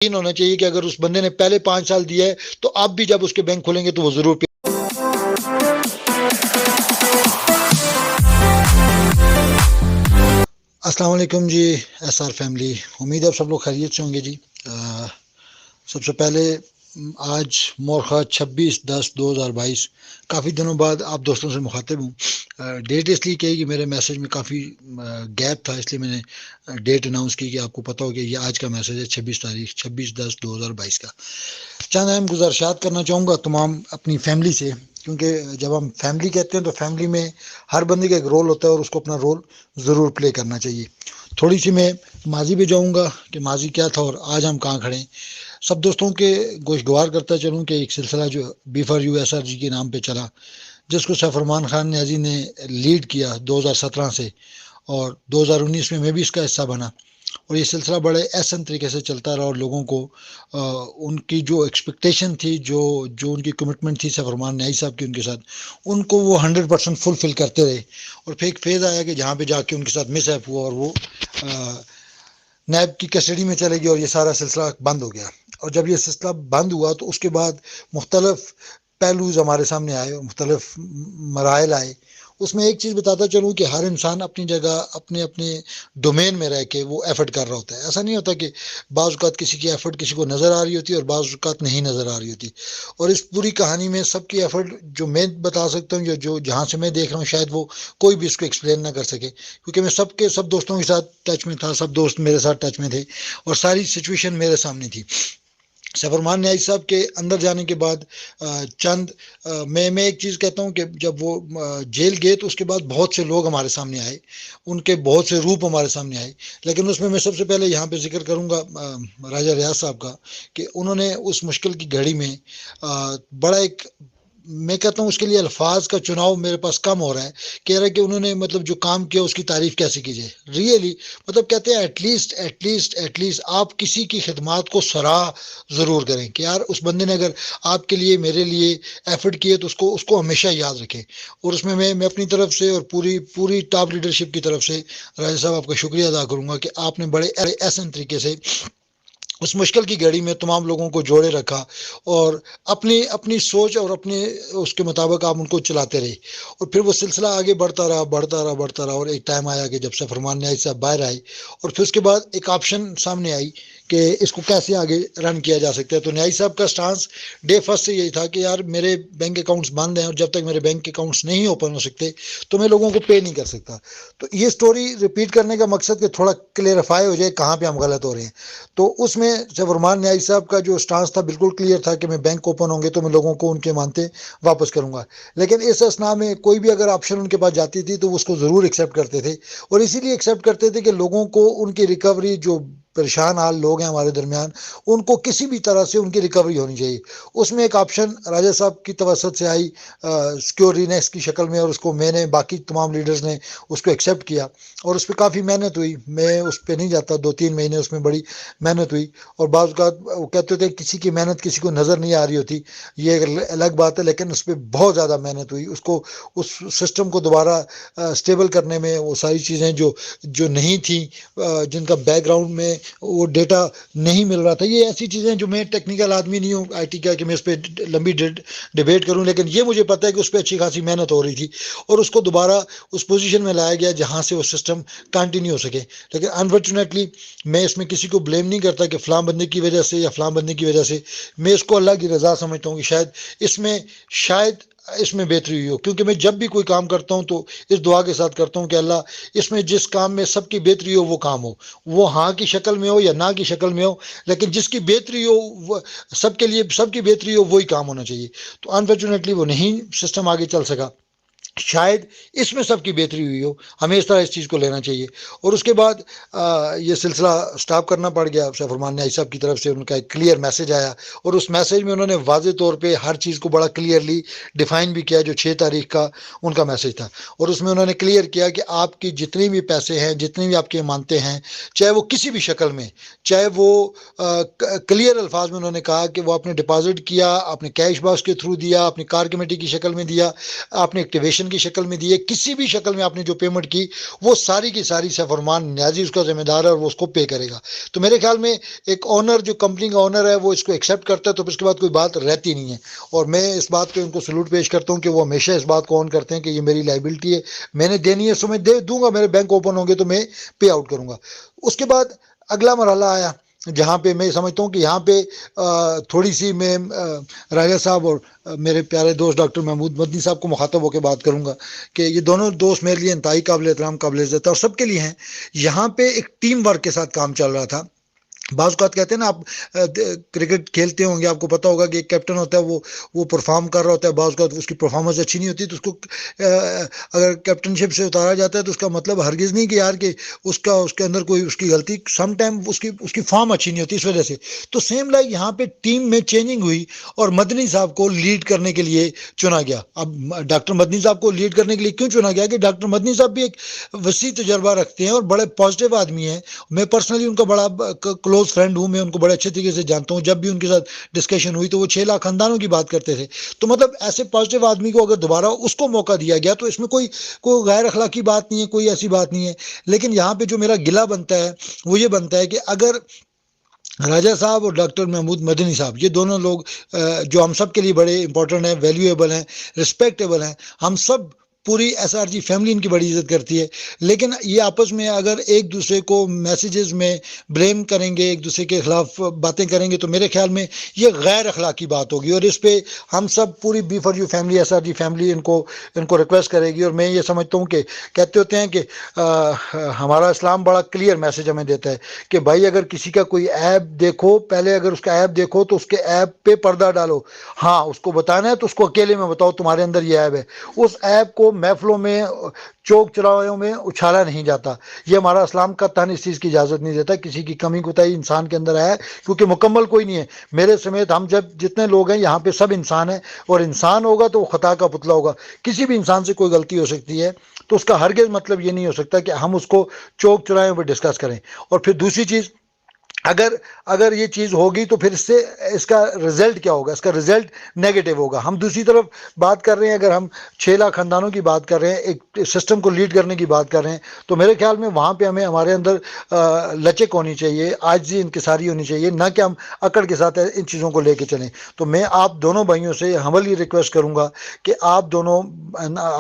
यकीन होना चाहिए कि अगर उस बंदे ने पहले 5 साल दिया है तो आप भी जब उसके बैंक खोलेंगे तो वो जरूर। अस्सलाम वालेकुम जी। एसआर फैमिली, उम्मीद है आप सब लोग खैरियत से होंगे जी। सबसे पहले आज मोरखा 26/10/2022, काफ़ी दिनों बाद आप दोस्तों से मुखातिब हूँ। डेट इसलिए कही कि मेरे मैसेज में काफ़ी गैप था, इसलिए मैंने डेट अनाउंस की कि आपको पता हो कि ये आज का मैसेज है 26 तारीख 26/10/2022 का। चंद अहम गुजारिशात करना चाहूँगा तमाम अपनी फैमिली से, क्योंकि जब हम फैमिली कहते हैं तो फैमिली में हर बंदे का एक रोल होता है और उसको अपना रोल ज़रूर प्ले करना चाहिए। थोड़ी सी मैं माजी पे जाऊँगा कि माजी क्या था और आज हम कहाँ खड़े हैं। सब दोस्तों के गोशगवार करता चलूँ कि एक सिलसिला जो B4U SRG के नाम पे चला, जिसको सैफुरमान खान न्याजी ने लीड किया 2017 से, और 2019 में मैं भी इसका हिस्सा बना। और ये सिलसिला बड़े एहसन तरीके से चलता रहा और लोगों को उनकी जो एक्सपेक्टेशन थी, जो जो उनकी कमिटमेंट थी सैफुरमान न्याजी साहब की उनके साथ, उनको वो 100% फुलफिल करते रहे। और फिर एक फेज़ आया कि जहाँ पे जाके उनके साथ मिसहैप हुआ और वो नैब की कस्टडी में चले गए और ये सारा सिलसिला बंद हो गया। और जब ये सिलसिला बंद हुआ तो उसके बाद मुख्तलिफ पहलूज हमारे सामने आए, मुख्तलिफ मराहल आए। उसमें एक चीज़ बताता चलूँ कि हर इंसान अपनी जगह अपने अपने डोमेन में रह के वो एफर्ट कर रहा होता है। ऐसा नहीं होता कि बाज़ औक़ात किसी की एफर्ट किसी को नज़र आ रही होती है और बाज़ औक़ात नहीं नज़र आ रही होती। और इस पूरी कहानी में सबकी एफर्ट जो मैं बता सकता हूँ, जो जहाँ से मैं देख रहा हूँ, शायद वो कोई भी इसको एक्सप्लेन ना कर सके, क्योंकि मैं सब दोस्तों के साथ टच में था, सब दोस्त मेरे साथ टच में थे और सारी सिचुएशन मेरे सामने थी। सैफुरमान न्याजी साहब के अंदर जाने के बाद चंद मैं एक चीज़ कहता हूँ कि जब वो जेल गए तो उसके बाद बहुत से लोग हमारे सामने आए, उनके बहुत से रूप हमारे सामने आए। लेकिन उसमें मैं सबसे पहले यहाँ पे जिक्र करूँगा राजा रियाज साहब का, कि उन्होंने उस मुश्किल की घड़ी में बड़ा एक, मैं कहता हूँ उसके लिए अल्फाज का चुनाव मेरे पास कम हो रहा है, कह रहा है कि उन्होंने मतलब जो काम किया उसकी तारीफ कैसे की जाए। रियली मतलब कहते हैं एटलीस्ट आप किसी की खिदमात को सराह ज़रूर करें कि यार उस बंदे ने अगर आपके लिए मेरे लिए एफर्ट किए तो उसको उसको हमेशा याद रखें। और उसमें मैं अपनी तरफ से और पूरी पूरी टॉप लीडरशिप की तरफ से राजा साहब आपका शुक्रिया अदा करूँगा कि आपने बड़े एहसन तरीके से उस मुश्किल की घड़ी में तमाम लोगों को जोड़े रखा और अपनी अपनी सोच और अपने उसके मुताबिक आप उनको चलाते रहे। और फिर वो सिलसिला आगे बढ़ता रहा और एक टाइम आया कि जब सैफुरमान न्याजी साहब बाहर आए और फिर उसके बाद एक ऑप्शन सामने आई कि इसको कैसे आगे रन किया जा सकता है। तो न्याजी साहब का स्टांस डे फर्स्ट से यही था कि यार मेरे बैंक अकाउंट्स बंद हैं और जब तक मेरे बैंक अकाउंट्स नहीं ओपन हो सकते तो मैं लोगों को पे नहीं कर सकता। तो ये स्टोरी रिपीट करने का मकसद कि थोड़ा क्लियरिफाई हो जाए कहाँ पे हम गलत हो रहे हैं। तो उसमें सैफुरमान न्याजी साहब का जो स्टांस था बिल्कुल क्लियर था कि मैं बैंक ओपन होंगे तो मैं लोगों को उनके मानते वापस करूंगा। लेकिन इस असना में कोई भी अगर ऑप्शन उनके पास जाती थी तो उसको ज़रूर एक्सेप्ट करते थे। और इसीलिए एक्सेप्ट करते थे कि लोगों को उनकी रिकवरी, जो परेशान हाल लोग हैं हमारे दरमियान, उनको किसी भी तरह से उनकी रिकवरी होनी चाहिए। उसमें एक ऑप्शन राजा साहब की तवसत से आई सिक्योर रीनेक्स की शक्ल में, और उसको मैंने बाकी तमाम लीडर्स ने उसको एक्सेप्ट किया और उस पर काफ़ी मेहनत हुई। मैं उस पर नहीं जाता, 2-3 महीने उसमें बड़ी मेहनत हुई। और बाज़ औक़ात वो कहते थे किसी की मेहनत किसी को नज़र नहीं आ रही होती, ये एक अलग बात है, लेकिन उस पर बहुत ज़्यादा मेहनत हुई। उसको उस सिस्टम को दोबारा स्टेबल करने में वो सारी चीज़ें जो जो नहीं थी, जिनका बैकग्राउंड में वो डेटा नहीं मिल रहा था, ये ऐसी चीज़ें जो, मैं टेक्निकल आदमी नहीं हूँ IT का कि मैं इस पर लंबी डिबेट करूँ, लेकिन ये मुझे पता है कि उस पर अच्छी खासी मेहनत हो रही थी और उसको दोबारा उस पोजीशन में लाया गया जहाँ से वो सिस्टम कंटिन्यू हो सके। लेकिन अनफॉर्चुनेटली मैं इसमें किसी को ब्लेम नहीं करता कि फ़लाँ बंदे की वजह से या फ़लाँ बंदे की वजह से। मैं इसको अल्लाह की रज़ा समझता हूँ कि शायद इसमें बेहतरी हुई हो, क्योंकि मैं जब भी कोई काम करता हूँ तो इस दुआ के साथ करता हूँ कि अल्लाह इसमें जिस काम में सबकी बेहतरी हो वो काम हो, वो हाँ की शक्ल में हो या ना की शक्ल में हो, लेकिन जिसकी बेहतरी हो वो सबके लिए, सबकी बेहतरी हो, वही काम होना चाहिए। तो अनफॉर्चुनेटली वो नहीं सिस्टम आगे चल सका, शायद इसमें सबकी बेहतरी हुई हो, हमें इस तरह इस चीज़ को लेना चाहिए। और उसके बाद ये सिलसिला स्टॉप करना पड़ गया। सैफुरमान न्याजी साहब की तरफ से उनका एक क्लियर मैसेज आया और उस मैसेज में उन्होंने वाज़े तौर पे हर चीज़ को बड़ा क्लियरली डिफाइन भी किया, जो 6 तारीख का उनका मैसेज था। और उसमें उन्होंने क्लियर किया कि आपकी जितनी भी पैसे हैं, जितनी भी आपकी इमानतें हैं, चाहे वो किसी भी शक्ल में, चाहे वो क्लियर अल्फाज में उन्होंने कहा कि वो आपने डिपॉजिट किया, आपने कैश बॉक्स के थ्रू दिया, आपने कार कमेटी की शक्ल में दिया, आपने एक्टिवेशन ट्रांजेक्शन की शक्ल में दी है, किसी भी शक्ल में आपने जो पेमेंट की वो सारी की सारी सफरमान न्याजी उसका जिम्मेदार है और वो उसको पे करेगा। तो मेरे ख्याल में एक ऑनर, जो कंपनी का ऑनर है, वो इसको एक्सेप्ट करता है तो फिर उसके बाद कोई बात रहती नहीं है। और मैं इस बात पे उनको सलूट पेश करता हूँ कि वो हमेशा इस बात को ऑन करते हैं कि ये मेरी लाइबिलिटी है, मैंने देनी है सो मैं दे दूंगा, मेरे बैंक ओपन होंगे तो मैं पे आउट करूंगा। उसके बाद अगला मरहला आया जहाँ पे मैं समझता हूँ कि यहाँ पे थोड़ी सी मैं राजा साहब और मेरे प्यारे दोस्त डॉक्टर महमूद मदनी साहब को मुखातब होकर बात करूंगा कि ये दोनों दोस्त मेरे लिए इंतहाई काबिल एहतराम, काबिल इज़्ज़त है और सबके लिए हैं। यहाँ पे एक टीम वर्क के साथ काम चल रहा था। बाज़ औक़ात कहते हैं ना, आप क्रिकेट खेलते होंगे, आपको पता होगा कि एक कैप्टन होता है, वो परफॉर्म कर रहा होता है, बाज़ औक़ात उसकी परफॉर्मेंस अच्छी नहीं होती तो उसको अगर कैप्टनशिप से उतारा जाता है तो उसका मतलब हरगिज़ नहीं कि यार कि उसका उसके अंदर कोई उसकी गलती, सम टाइम उसकी उसकी फॉर्म अच्छी नहीं होती इस वजह से। तो सेम लाइक यहाँ पे टीम में चेंजिंग हुई और मदनी साहब को लीड करने के लिए चुना गया। अब डॉक्टर मदनी साहब को लीड करने के लिए क्यों चुना गया कि डॉक्टर मदनी साहब भी एक वसी तजर्बा रखते हैं और बड़े पॉजिटिव आदमी हैं। मैं पर्सनली उनका बड़ा क्लोज फ्रेंड हूँ, मैं उनको बड़े अच्छे तरीके से जानता हूँ। जब भी उनके साथ डिस्कशन हुई तो वो 6 लाख खानदानों की बात करते थे। तो मतलब ऐसे पॉजिटिव आदमी को अगर दोबारा उसको मौका दिया गया तो इसमें कोई गैर अखलाकी बात नहीं है, कोई ऐसी बात नहीं है। लेकिन यहाँ पे जो मेरा गिला बनता है वो ये बनता है कि अगर राजा साहब और डॉक्टर महमूद मदनी साहब, ये दोनों लोग जो हम सब के लिए बड़े इंपॉर्टेंट हैं, वैल्यूएबल हैं, रिस्पेक्टेबल हैं, हम सब पूरी एसआरजी फैमिली इनकी बड़ी इज्जत करती है, लेकिन ये आपस में अगर एक दूसरे को मैसेजेस में ब्लेम करेंगे, एक दूसरे के खिलाफ बातें करेंगे तो मेरे ख्याल में ये गैर अखलाकी बात होगी और इस पे हम सब पूरी B for you family, SRG family इनको इनको रिक्वेस्ट करेगी। और मैं ये समझता हूँ कि कहते होते हैं कि हमारा इस्लाम बड़ा क्लियर मैसेज हमें देता है कि भाई अगर किसी का कोई ऐप देखो, पहले अगर उसका ऐप देखो तो उसके ऐप पे पर्दा डालो। हाँ, उसको बताना है तो उसको अकेले में बताओ तुम्हारे अंदर ये ऐप है। उस ऐप को महफिलों में, चौक चौराहों में उछाला नहीं जाता। ये हमारा इस्लाम का तन इस चीज़ की इजाज़त नहीं देता। किसी की कमी कोताही इंसान के अंदर है, क्योंकि मुकम्मल कोई नहीं है। मेरे समेत हम जब जितने लोग हैं यहाँ पे सब इंसान हैं और इंसान होगा तो वो खता का पुतला होगा। किसी भी इंसान से कोई गलती हो सकती है, तो उसका हरगिज़ मतलब ये नहीं हो सकता कि हम उसको चौक चौराहे पर डिस्कस करें। और फिर दूसरी चीज़, अगर अगर ये चीज़ होगी तो फिर इससे इसका रिजल्ट क्या होगा? इसका रिजल्ट नेगेटिव होगा। हम दूसरी तरफ बात कर रहे हैं, अगर हम 6 लाख खानदानों की बात कर रहे हैं, एक सिस्टम को लीड करने की बात कर रहे हैं, तो मेरे ख्याल में वहाँ पे हमें हमारे अंदर लचक होनी चाहिए, आजिज़ी इंकिसारी होनी चाहिए, ना कि हम अकड़ के साथ इन चीज़ों को लेके चलें। तो मैं आप दोनों भाइयों से हम्बली रिक्वेस्ट करूँगा कि आप दोनों,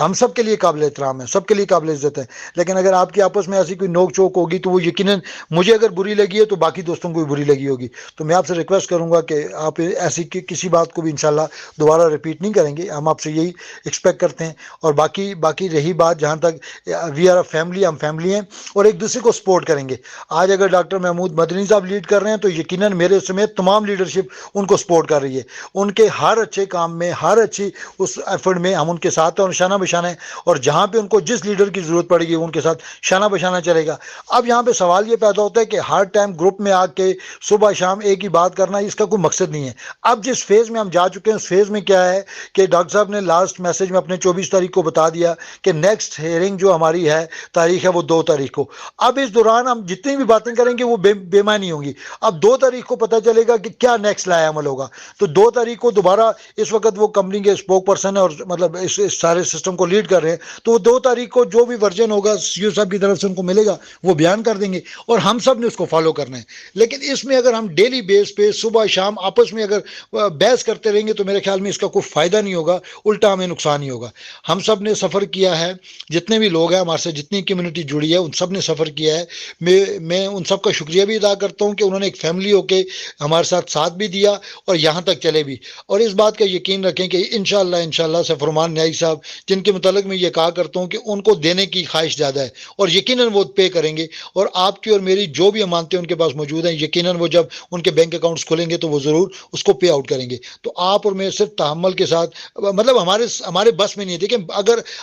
हम सब के लिए काबिल एहतराम है, सबके लिए काबिल इज़्ज़त है, लेकिन अगर आपकी आपस में ऐसी कोई नोक चोक होगी तो वो यकीनन मुझे अगर बुरी लगी है तो बाकी दोस्तों को भी बुरी लगी होगी। तो मैं आपसे रिक्वेस्ट करूंगा कि आप ऐसी किसी बात को भी इंशाल्लाह दोबारा रिपीट नहीं करेंगे, हम आपसे यही एक्सपेक्ट करते हैं। और बाकी बाकी रही बात जहाँ तक, वी आर अ फैमिली, हम फैमिली हैं और एक दूसरे को सपोर्ट करेंगे। आज अगर डॉक्टर महमूद मदनी साहब लीड कर रहे हैं तो यकीनन मेरे समेत तमाम लीडरशिप उनको सपोर्ट कर रही है। उनके हर अच्छे काम में, हर अच्छी उस एफर्ट में हम उनके साथ हैं और शाना बशाना है। और जहाँ पे उनको जिस लीडर की ज़रूरत पड़ेगी उनके साथ शाना बशाना चलेगा। अब यहाँ पे सवाल ये पैदा होता है कि हर टाइम ग्रुप में आके सुबह शाम एक ही बात करना, इसका कोई मकसद नहीं है। अब जिस फेज़ में हम जा चुके हैं उस फेज़ में क्या है कि डॉक्टर साहब ने लास्ट मैसेज में अपने 24 तारीख को बता दिया कि नेक्स्ट हेयरिंग जो हमारी है, तारीख है वो 2 तारीख को। अब इस दौरान हम जितनी भी बातें करेंगे वो बेमानी होंगी। अब 2 तारीख को पता चलेगा कि क्या नेक्स्ट लाया अमल होगा। तो 2 तारीख को दोबारा, इस वक्त वो कंपनी के स्पोक पर्सन है और मतलब इस सारे सिस्टम को लीड कर रहे हैं, तो वो 2 तारीख को जो भी वर्जन होगा सीईओ साहब की तरफ से उनको मिलेगा वो बयान कर देंगे और हम सब ने उसको फॉलो करना है। लेकिन इसमें अगर हम डेली बेस पे सुबह शाम आपस में अगर बहस करते रहेंगे तो मेरे ख्याल में इसका कोई फ़ायदा नहीं होगा, उल्टा हमें नुकसान ही होगा। हम सब ने सफ़र किया है, जितने भी लोग हैं हमारे से, जितनी कम्युनिटी जुड़ी है, उन सब ने सफ़र किया है। मैं उन सब का शुक्रिया भी अदा करता हूँ कि उन्होंने एक फैमिली होके हमारे साथ भी दिया और यहाँ तक चले भी। और इस बात का यकीन रखें कि इंशाल्लाह सफरमान न्याई साहब, जिनके मुतालिक मैं ये कहा करता हूँ कि उनको देने की ख्वाहिश ज़्यादा है और यकीनन वो पे करेंगे। और आपकी और मेरी जो भी अमानतें उनके पास मौजूद हैं, यकीनन वो जब उनके बैंक अकाउंट्स खुलेंगे तो वो ज़रूर उसको पे आउट करेंगे। तो आप और मैं सिर्फ तहम्मुल के साथ, मतलब हमारे बस में नहीं है। देखिए,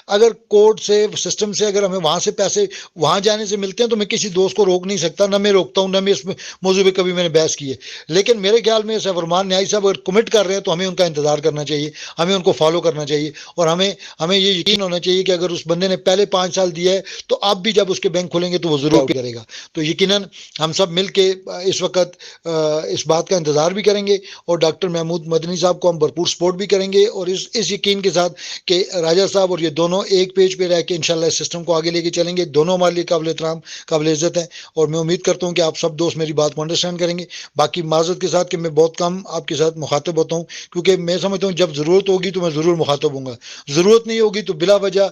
अगर कोर्ट से, सिस्टम से अगर हमें वहाँ से पैसे वहाँ जाने से मिलते हैं तो मैं किसी दोस्त को रोक नहीं सकता, ना मैं रोकता हूँ, ना मैं इस मौजूद पे कभी मैंने बहस की है। लेकिन मेरे ख्याल में सफरमान न्याई साहब अगर कमिट कर रहे हैं तो हमें उनका इंतज़ार करना चाहिए, हमें उनको फॉलो करना चाहिए और हमें ये यकीन होना चाहिए कि अगर उस बंदे ने पहले 5 साल दिया है तो अब भी जब उसके बैंक खुलेंगे तो वो ज़रूर करेगा। तो यकीनन हम सब मिल के इस वक्त इस बात का इंतज़ार भी करेंगे और डॉक्टर महमूद मदनी साहब को हम भरपूर सपोर्ट भी करेंगे और इस यकीन के साथ कि राजा साहब और ये दोनों एक पेज पे रह के इंशाल्लाह इस सिस्टम को आगे लेके चलेंगे। दोनों हमारे लिए काबिल एहतराम, काबिल इज़्ज़त है और मैं उम्मीद करता हूँ कि आप सब दोस्त मेरी बात को अंडरस्टैंड करेंगे। बाकी माज़रत के साथ कि मैं बहुत कम आपके साथ मुखातिब होता हूँ, क्योंकि मैं समझता हूँ जब ज़रूरत होगी तो मैं ज़रूर मुखातिब हूँगा, ज़रूरत नहीं होगी तो बिला वजह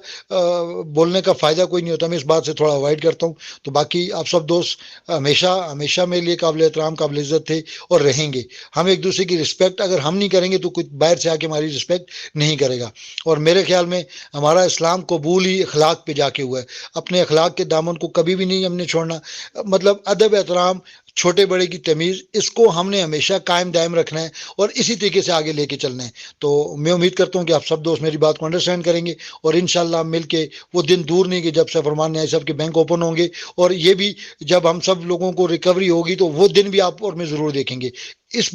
बोलने का फ़ायदा कोई नहीं होता। मैं इस बात से थोड़ा अवॉइड करता हूँ। तो बाकी आप सब दोस्त हमेशा हमेशा मेरे लिए काबिल एहतराम, काबिल इज़्ज़त थे और रहेंगे। हम एक दूसरे की रिस्पेक्ट अगर हम नहीं करेंगे तो कोई बाहर से आके हमारी रिस्पेक्ट नहीं करेगा। और मेरे ख्याल में हमारा इस्लाम कबूल ही अखलाक पे जाके हुआ है। अपने अखलाक के दामन को कभी भी नहीं हमने छोड़ना, मतलब अदब एहतराम, छोटे बड़े की तमीज़, इसको हमने हमेशा कायम दायम रखना है और इसी तरीके से आगे लेके चलना है। तो मैं उम्मीद करता हूँ कि आप सब दोस्त मेरी बात को अंडरस्टैंड करेंगे और इंशाल्लाह मिल के वो दिन दूर नहीं कि जब से फरमान न्याय साहब के बैंक ओपन होंगे, और ये भी जब हम सब लोगों को रिकवरी होगी तो वो दिन भी आप और मैं ज़रूर देखेंगे। इस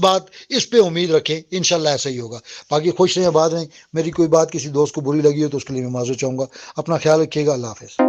पे उम्मीद रखें, इंशाल्लाह ऐसा ही होगा। बाकी खुश रहें, आबाद रहें। मेरी कोई बात किसी दोस्त को बुरी लगी हो तो उसके लिए मैं माजूर चाहूँगा। अपना ख्याल रखिएगा। अल्लाह हाफ़िज़।